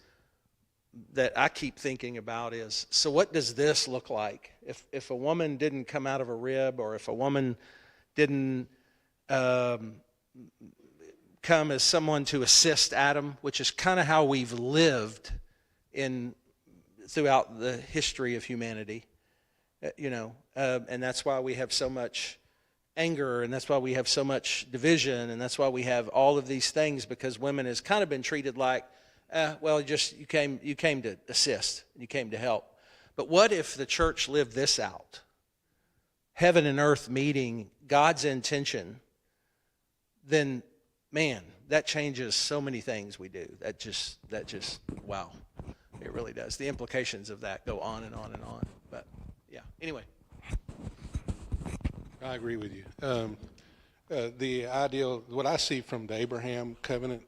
that I keep thinking about is, so what does this look like? If a woman didn't come out of a rib, or if a woman didn't come as someone to assist Adam, which is kind of how we've lived throughout the history of humanity, and that's why we have so much anger, and that's why we have so much division, and that's why we have all of these things, because women has kind of been treated like, you came to assist, you came to help. But what if the church lived this out? Heaven and earth meeting, God's intention, then, man, that changes so many things we do. That just, wow, it really does. The implications of that go on and on and on. But, yeah, anyway. I agree with you. The ideal, what I see from the Abraham covenant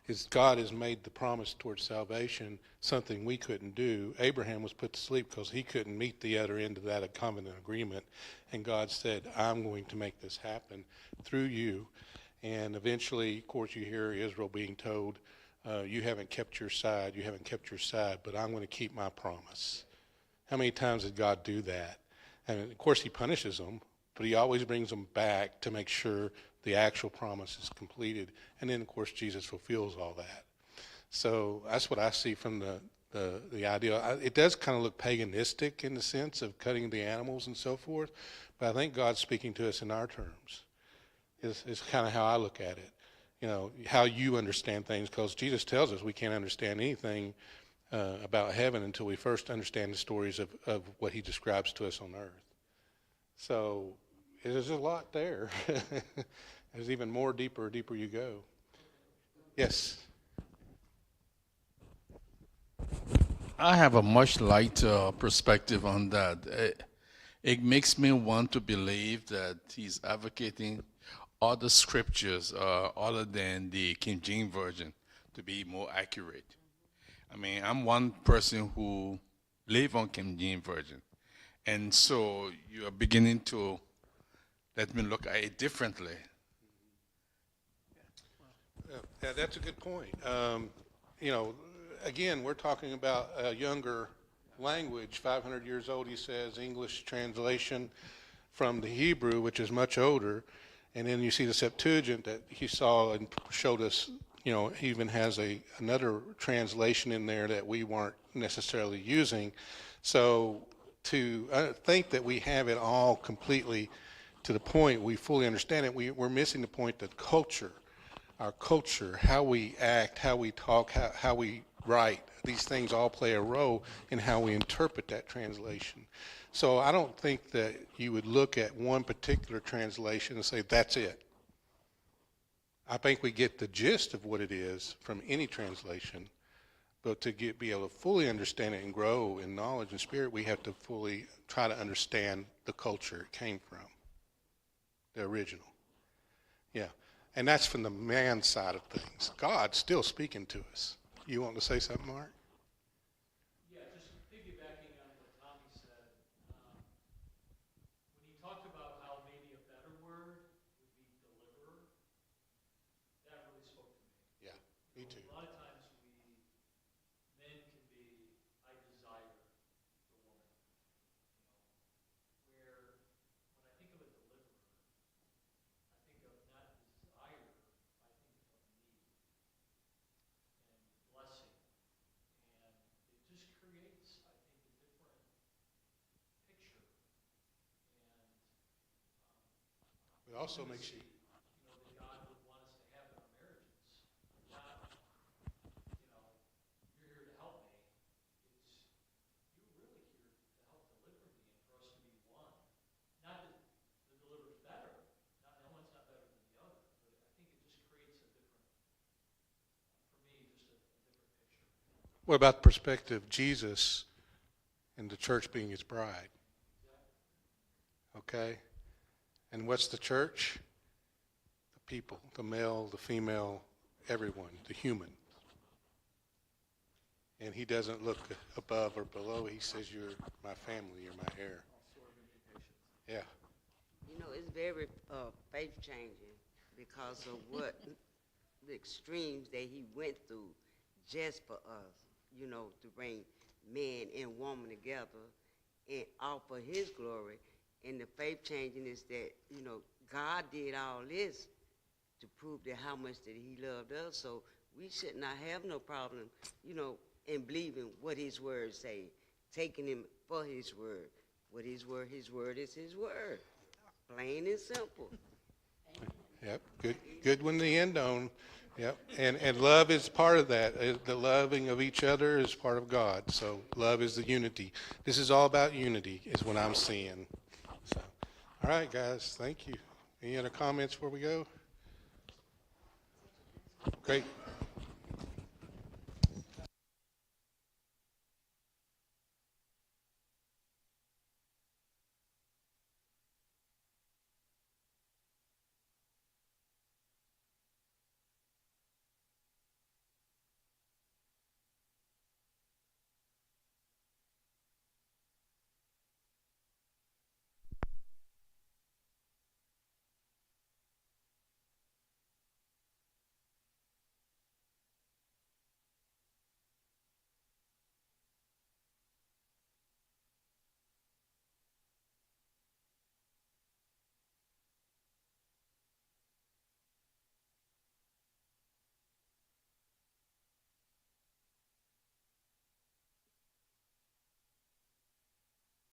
is God has made the promise towards salvation something we couldn't do. Abraham was put to sleep because he couldn't meet the other end of that covenant agreement. And God said, I'm going to make this happen through you. And eventually, of course, you hear Israel being told, you haven't kept your side, but I'm going to keep my promise. How many times did God do that? And of course, he punishes them, but he always brings them back to make sure the actual promise is completed. And then, of course, Jesus fulfills all that. So that's what I see from the idea. It does kind of look paganistic in the sense of cutting the animals and so forth, but I think God's speaking to us in our terms. Is kind of how I look at it. How you understand things, because Jesus tells us we can't understand anything about heaven until we first understand the stories of what he describes to us on earth. So there's a lot there. There's even more deeper you go. Yes. I have a much lighter perspective on that. It makes me want to believe that he's advocating other scriptures other than the King James Version to be more accurate. I mean, I'm one person who live on King James Version. And so you are beginning to let me look at it differently. Yeah, that's a good point. Again, we're talking about a younger language, 500 years old, he says, English translation from the Hebrew, which is much older. And then you see the Septuagint that he saw and showed us, he even has another translation in there that we weren't necessarily using. So to think that we have it all completely to the point we fully understand it, we're missing the point that our culture, how we act, how we talk, how we right. These things all play a role in how we interpret that translation. So I don't think that you would look at one particular translation and say, that's it. I think we get the gist of what it is from any translation, but to be able to fully understand it and grow in knowledge and spirit, we have to fully try to understand the culture it came from, the original. Yeah, and that's from the man side of things. God's still speaking to us. You want to say something, Mark? Yeah, just piggybacking on what Tommy said, when he talked about how maybe a better word would be deliverer, that really spoke to me. Yeah, me too. A lot of times men can be, I desire the woman, where when I think of a deliverer, I think of not desire, I think of need and blessing. And it just creates, I think, a different picture. And It also makes you, that God would want us to have in our marriages. Not, you're here to help me. It's, you're really here to help deliver me and for us to be one. Not that the deliverer's better. No one's not better than the other. But I think it just creates a different, for me, just a different picture. what about the perspective of Jesus and the church being his bride? Okay? And what's the church? The people, the male, the female, everyone, the human. And he doesn't look above or below. He says, you're my family, you're my heir. Yeah. You know, it's very faith-changing because of what the extremes that he went through just for us, to bring man and woman together and offer his glory. And the faith-changing is that, God did all this to prove that how much that he loved us. So we should not have no problem, in believing what his words say, taking him for his word. What his word is his word. Plain and simple. Yep, good one to end on. Yep, and love is part of that. The loving of each other is part of God. So love is the unity. This is all about unity is what I'm seeing. So, all right, guys, thank you. Any other comments before we go? Great.